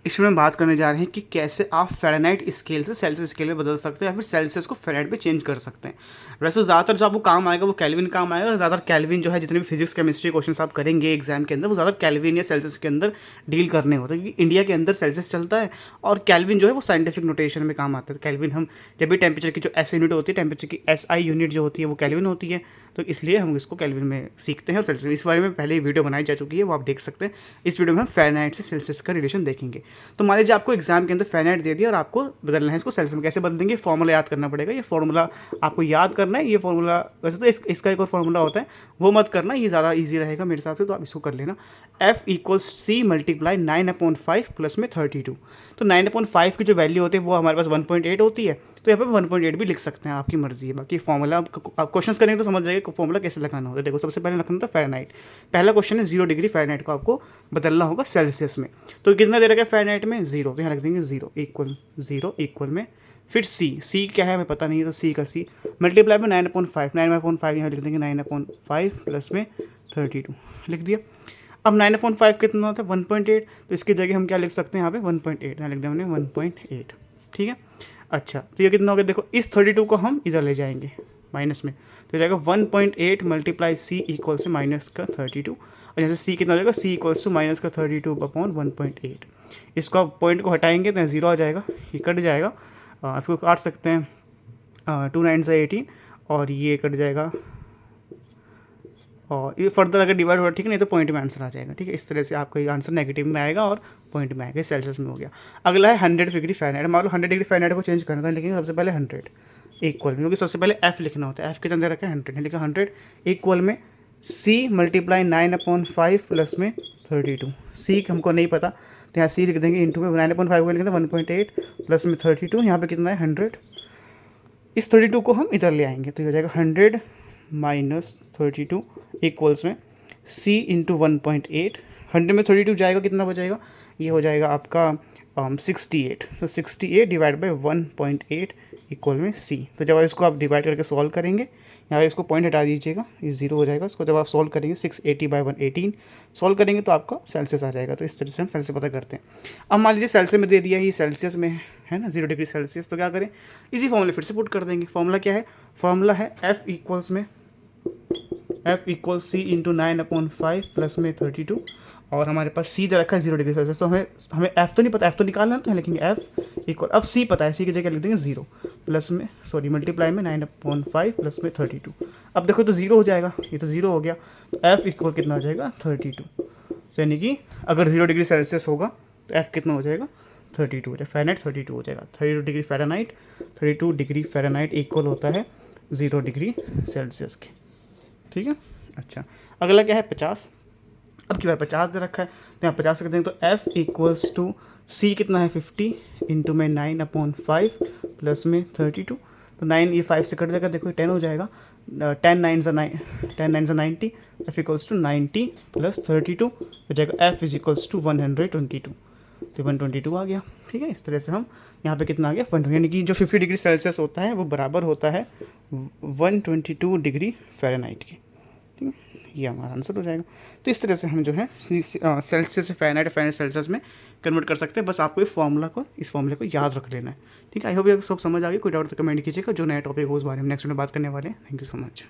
इसमें हम बात करने जा रहे हैं कि कैसे आप फ़ारेनहाइट स्केल से सेल्सियस स्केल में बदल सकते हैं या फिर सेल्सियस को फ़ारेनहाइट में चेंज कर सकते हैं। वैसे तो ज़्यादातर जो आपको काम आएगा वो केल्विन काम आएगा। ज़्यादातर केल्विन जो है, जितने भी फिजिक्स केमिस्ट्री क्वेश्चन आप करेंगे एग्जाम के अंदर, वो ज़्यादा केल्विन या सेल्सियस के अंदर डील करने होते हैं, क्योंकि इंडिया के अंदर सेल्सियस चलता है और केल्विन जो है वो साइंटिफिक नोटेशन में काम आता है। केल्विन हम जब भी टेम्परेचर की जो एस यूनिट होती है, टेम्परेचर की SI यूनिट जो होती है वो केल्विन होती है, तो इसलिए हम इसको केल्विन में सीखते हैं। और सेल्सियस इस बारे में पहले ही वीडियो बनाई जा चुकी है, वो आप देख सकते हैं। इस वीडियो में हम फ़ारेनहाइट से सेल्सियस का रिलेशन देखेंगे। तो मान लीजिए आपको एग्जाम के अंदर फ़ारेनहाइट दे दिया और आपको बदलना है इसको सेल्सियस में। कैसे बदलेंगे? फॉर्मूला याद करना पड़ेगा। ये फॉर्मूला आपको याद करना है। ये फॉर्मूला वैसे तो इसका एक और फॉर्मूला होता है, वो मत करना, ये ज़्यादा ईजी रहेगा मेरे हिसाब से, तो आप इसको कर लेना। F = C × 9/5 प्लस में 32। तो 9/5 की जो वैल्यू होती है वो हमारे पास 1.8 होती है, तो यहाँ पे 1.8 भी लिख सकते हैं, आपकी मर्जी है। बाकी फॉर्मूला आप क्वेश्चन करेंगे तो समझ जाएगा फॉर्मूला कैसे लगाना होता है। देखो, सबसे पहले रखना था फ़ारेनहाइट। पहला क्वेश्चन है 0 डिग्री फ़ारेनहाइट को आपको बदलना होगा सेल्सियस में। तो कितना दे रखा है फ़ारेनहाइट में? 0, तो यहाँ रख देंगे 0 इक्वल में फिर C क्या है हमें पता नहीं है, तो C का C मल्टीप्लाई में 9/5 यहाँ लिख देंगे 9/5 प्लस में 32 लिख दिया। अब 9/5 कितना होता है? 1.8, तो इसकी जगह हम क्या लिख सकते हैं यहाँ पे? 1.8 यहाँ लिख दें हमने 1.8। ठीक है, अच्छा, तो ये कितना हो गया? देखो, इस 32 को हम इधर ले जाएंगे माइनस में, तो जाएगा 1.8 मल्टीप्लाई C इक्वल से माइनस का 32, और यहाँ से C कितना हो जाएगा? C इक्वल्स टू माइनस का 32/1.8। इसको आप पॉइंट को हटाएंगे तो 0 आ जाएगा, ये कट जाएगा। आपको काट सकते हैं 2 9 से 18, और ये कट जाएगा, और ये फर्दर अगर डिवाइड हो, ठीक है, नहीं तो पॉइंट में आंसर आ जाएगा। ठीक है, इस तरह से आपका ये आंसर नेगेटिव में आएगा और पॉइंट में आएगा, सेल्सियस में हो गया। अगला है 100 डिग्री फ़ारेनहाइट। मान लो 100 डिग्री फ़ारेनहाइट को चेंज करना था, लेकिन सबसे पहले 100 इक्वल में, क्योंकि सबसे पहले F लिखना होता है। F कितना दे रखा है? 100 लिखा, 100 इक्वल में C × 9/5 प्लस में 32। C हमको नहीं पता, तो यहाँ C लिख देंगे, इंटू में 9/5 को लिखेंगे 1.8 प्लस में 32, यहाँ पे कितना है? 100। इस 32 को हम इधर ले आएंगे, तो ये हो जाएगा 100 माइनस 32 इक्वल्स में C × 1.8। 100 में 32 जाएगा, कितना बचेगा? ये हो जाएगा आपका 68। तो 68 डिवाइड बाई 1.8 इक्वल में C। तो जब इसको आप डिवाइड करके सॉल्व करेंगे, यहाँ पे इसको पॉइंट हटा दीजिएगा, ये 0 हो जाएगा। इसको जब आप सॉल्व करेंगे 680/118 सॉल्व करेंगे तो आपका सेल्सियस आ जाएगा। तो इस तरह से हम सेल्सियस पता करते हैं। अब मान लीजिए सेल्सियस में दे दिया, ये सेल्सियस में है ना, 0 डिग्री सेल्सियस, तो क्या करें? इसी फॉर्मूले फिर से पुट कर देंगे। फॉर्मूला क्या है? फॉर्मूला है F इक्वल्स C × 9/5 प्लस में 32, और हमारे पास C दे रखा है 0 डिग्री सेल्सियस, तो हमें F तो नहीं पता, F तो निकालना है, तो लिखेंगे F इक्वल, अब C पता है, C की जगह लिख देंगे 0 प्लस में मल्टीप्लाई में 9/5 प्लस में 32। अब देखो तो 0 हो जाएगा, ये तो 0 हो गया, तो F इक्वल कितना हो जाएगा? 32। तो यानी कि अगर 0 डिग्री सेल्सियस होगा तो F कितना हो जाएगा? 32 हो जाएगा, फ़ारेनहाइट 32 हो जाएगा। 32 डिग्री फ़ारेनहाइट इक्वल होता है 0 डिग्री सेल्सियस के। ठीक है, अच्छा, अगला क्या है? 50। अब की बार 50 दे रखा है, तो यहाँ 50 कर देंगे, तो F इक्वल्स टू C कितना है? 50 इंटू में 9/5 प्लस में 32, तो 9 ये 5 से कट जाएगा, देखो 10 हो जाएगा, 10 9 से 90, F इक्वल्स टू 90 प्लस 32 हो जाएगा, F इज इक्वल्स टू 122, तो 122 आ गया। ठीक है, इस तरह से हम यहाँ पे कितना आ गया? 120, यानी कि जो 50 डिग्री सेल्सियस होता है वो बराबर होता है 122 डिग्री फ़ारेनहाइट के। ठीक है, ये हमारा आंसर हो जाएगा। तो इस तरह से हम जो है सेल्सियस से फ़ारेनहाइट सेल्सियस में कन्वर्ट कर सकते हैं। बस आपको इस फॉर्मूले को याद रख लेना है। ठीक है, आई होप ये सब समझ आ गई। कोई डाउट तो कमेंट कीजिएगा। जो नया टॉपिक हो उस बारे में नेक्स्ट में बात करने वाले हैं। Thank you so much.